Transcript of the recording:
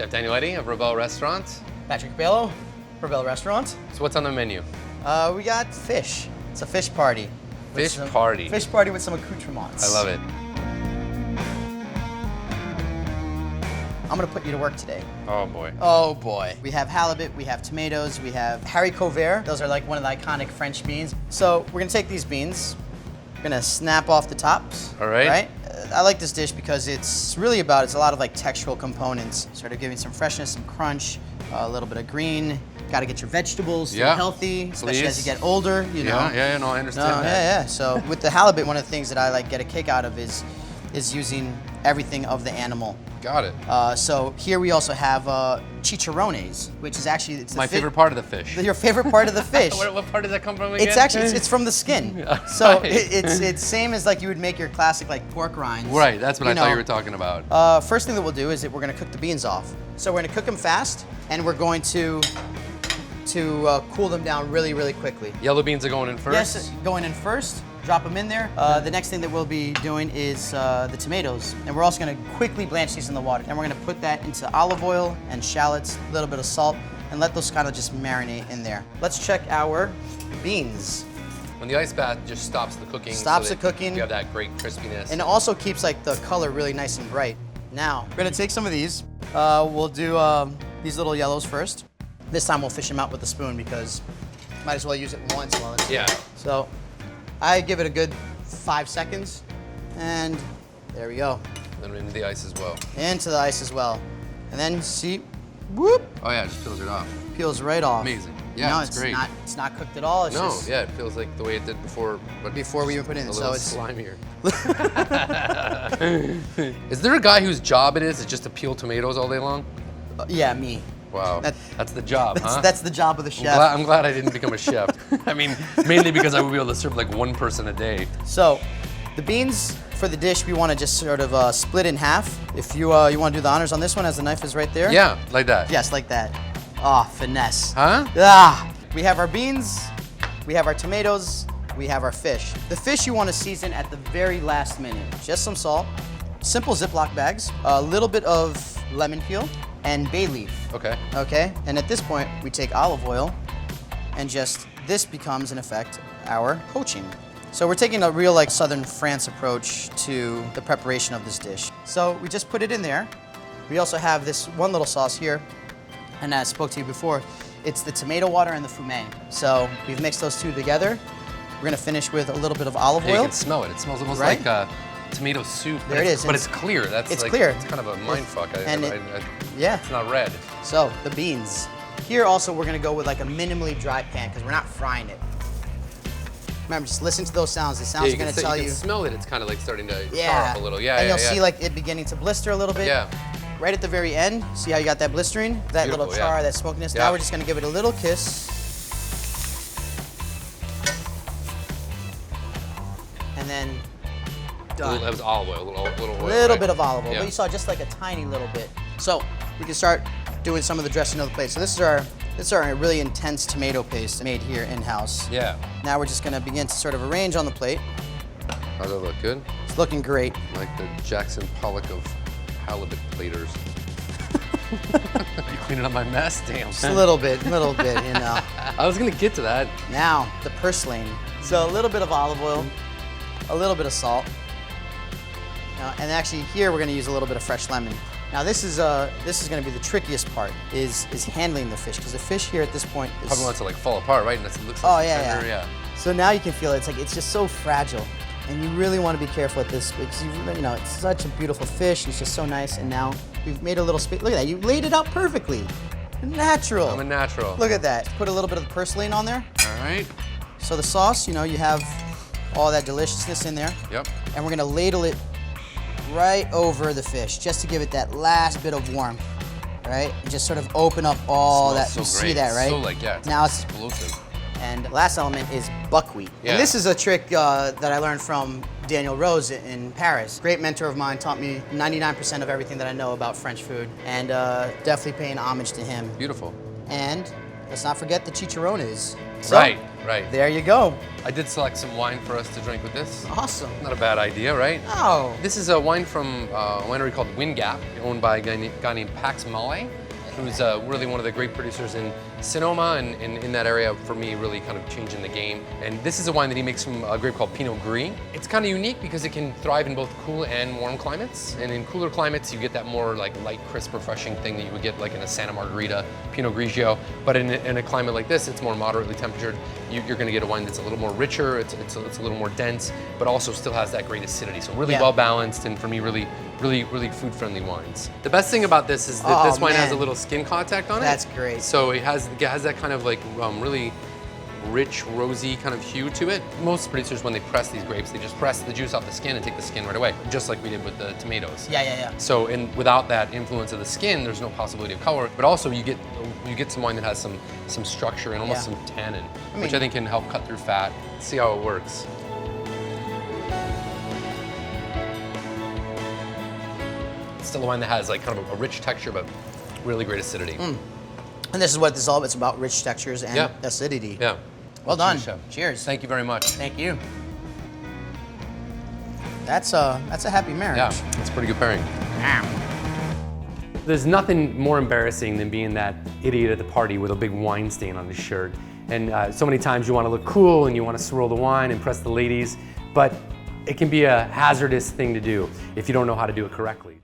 Chef Daniel Eddy of Rebelle Restaurant. Patrick Cappiello, Rebelle Restaurant. So what's on the menu? We got fish. It's a fish party. Fish party. Fish party with some accoutrements. I love it. I'm gonna put you to work today. Oh boy. Oh boy. We have halibut, we have tomatoes, we have haricoverts. Those are like one of the iconic French beans. So we're gonna take these beans, we're gonna snap off the tops. All right. Right? I like this dish because it's really about, it's a lot of like textural components, sort of giving some freshness, some crunch, a little bit of green. Got to get your vegetables healthy, especially as you get older, you know. Yeah, no, I understand that. Yeah. So with the halibut, one of the things that I like get a kick out of is using everything of the animal. Got it. So here we also have chicharrones, which is actually it's my favorite part of the fish. Your favorite part of the fish. What part does that come from again? It's actually it's from the skin. So it's same as like you would make your classic like pork rinds. Right. That's what I thought you were talking about. First thing that we'll do is that we're going to cook the beans off. So we're going to cook them fast, and we're going to cool them down really, really quickly. Yellow beans are going in first? Yes, going in first. Drop them in there. The next thing that we'll be doing is the tomatoes. And we're also gonna quickly blanch these in the water. And we're gonna put that into olive oil and shallots, a little bit of salt, and let those kind of just marinate in there. Let's check our beans. When the ice bath just stops the cooking. Stops the cooking. You have that great crispiness. And it also keeps like the color really nice and bright. Now, we're gonna take some of these. We'll do these little yellows first. This time we'll fish them out with a spoon because might as well use it once while it's yeah. So I give it a good 5 seconds, and there we go. And then into the ice as well. Into the ice as well. And then see, whoop. Oh yeah, it just peels it off. Peels right off. Amazing. Yeah, it's great. It's not cooked at all. It's just yeah, it feels like the way it did before. But before we even put it in. A So little it's slimier. Is there a guy whose job it is to peel tomatoes all day long? Yeah, me. Wow, that's the job, huh? That's the job of the chef. I'm glad I didn't become a chef. I mean, mainly because I would be able to serve like one person a day. So, the beans for the dish, we want to just sort of split in half. If you want to do the honors on this one, as the knife is right there. Yeah, like that. Yes, like that. Ah, finesse. Huh? Ah, we have our beans, we have our tomatoes, we have our fish. The fish you want to season at the very last minute. Just some salt, simple Ziploc bags, a little bit of lemon peel, and bay leaf. Okay. Okay, and at this point, we take olive oil, and just, this becomes, in effect, our poaching. So we're taking a real, like, Southern France approach to the preparation of this dish. So we just put it in there. We also have this one little sauce here, and as I spoke to you before, it's the tomato water and the fumet. So we've mixed those two together. We're gonna finish with a little bit of olive oil. You can smell it. It smells almost like tomato soup. There it is. But it's clear. It's clear. It's kind of a mind fuck. Yeah. It's not red. So the beans. Here also we're gonna go with like a minimally dry pan because we're not frying it. Remember, just listen to those sounds. The sounds are gonna tell you. You can smell it. It's kind of like starting to char up a little. Yeah, and you'll see like it beginning to blister a little bit. Yeah. Right at the very end, see how you got that blistering? That Beautiful, little char, that smokiness. Yeah. Now we're just gonna give it a little kiss. And then done. That was olive oil, a little oil. A little right? bit of olive oil, Yeah. but you saw just like a tiny little bit. So we can start doing some of the dressing of the plate. So this is our really intense tomato paste made here in-house. Yeah. Now we're just gonna begin to sort of arrange on the plate. How's that look? Good? It's looking great. Like the Jackson Pollock of halibut platers. You cleaning up my mess? Damn. Just a little bit, you know. I was gonna get to that. Now, the purslane. So a little bit of olive oil, a little bit of salt. And actually here we're gonna use a little bit of fresh lemon. Now this is gonna be the trickiest part, is handling the fish, because the fish here at this point is... Probably wants to like fall apart, right? And it looks like tender, yeah. So now you can feel it. It's just so fragile. And you really want to be careful at this because it's such a beautiful fish. And it's just so nice. And now we've made a little space. Look at that. You laid it out perfectly. Natural. I'm a natural. Look at that. Put a little bit of the purslane on there. All right. So the sauce, you have all that deliciousness in there. Yep. And we're going to ladle it right over the fish just to give it that last bit of warmth. Right? And just sort of open up all that. So you great. see that, right? So it's now it's explosive. And the last element is buckwheat. Yeah. And this is a trick that I learned from Daniel Rose in Paris. Great mentor of mine, taught me 99% of everything that I know about French food, and definitely paying homage to him. Beautiful. And let's not forget the chicharrones. So, right. there you go. I did select some wine for us to drink with this. Awesome. Not a bad idea, right? Oh. This is a wine from a winery called Wind Gap, owned by a guy named Pax Malay, who's really one of the great producers in Sonoma and in that area, for me, really kind of changing the game. And this is a wine that he makes from a grape called Pinot Gris. It's kind of unique because it can thrive in both cool and warm climates. And in cooler climates, you get that more like light, crisp, refreshing thing that you would get like in a Santa Margherita Pinot Grigio. But in a climate like this, it's more moderately temperatured. You're going to get a wine that's a little more richer, it's a little more dense, but also still has that great acidity. So really well balanced, and for me, really food-friendly wines. The best thing about this is that this wine has a little skin contact on it. That's great. So it has that kind of like really rich, rosy kind of hue to it. Most producers, when they press these grapes, they just press the juice off the skin and take the skin right away, just like we did with the tomatoes. Yeah. So, without that influence of the skin, there's no possibility of color. But also, you get some wine that has some structure and almost some tannin, which I think can help cut through fat. Let's see how it works. It's still a wine that has like kind of a rich texture, but really great acidity. And this is what this is all about. It's about rich textures and acidity. Yeah. Well done. Cheers, Chef. Cheers. Thank you very much. Thank you. That's a happy marriage. Yeah, it's a pretty good pairing. There's nothing more embarrassing than being that idiot at the party with a big wine stain on his shirt. And so many times you want to look cool and you want to swirl the wine, impress the ladies, but it can be a hazardous thing to do if you don't know how to do it correctly.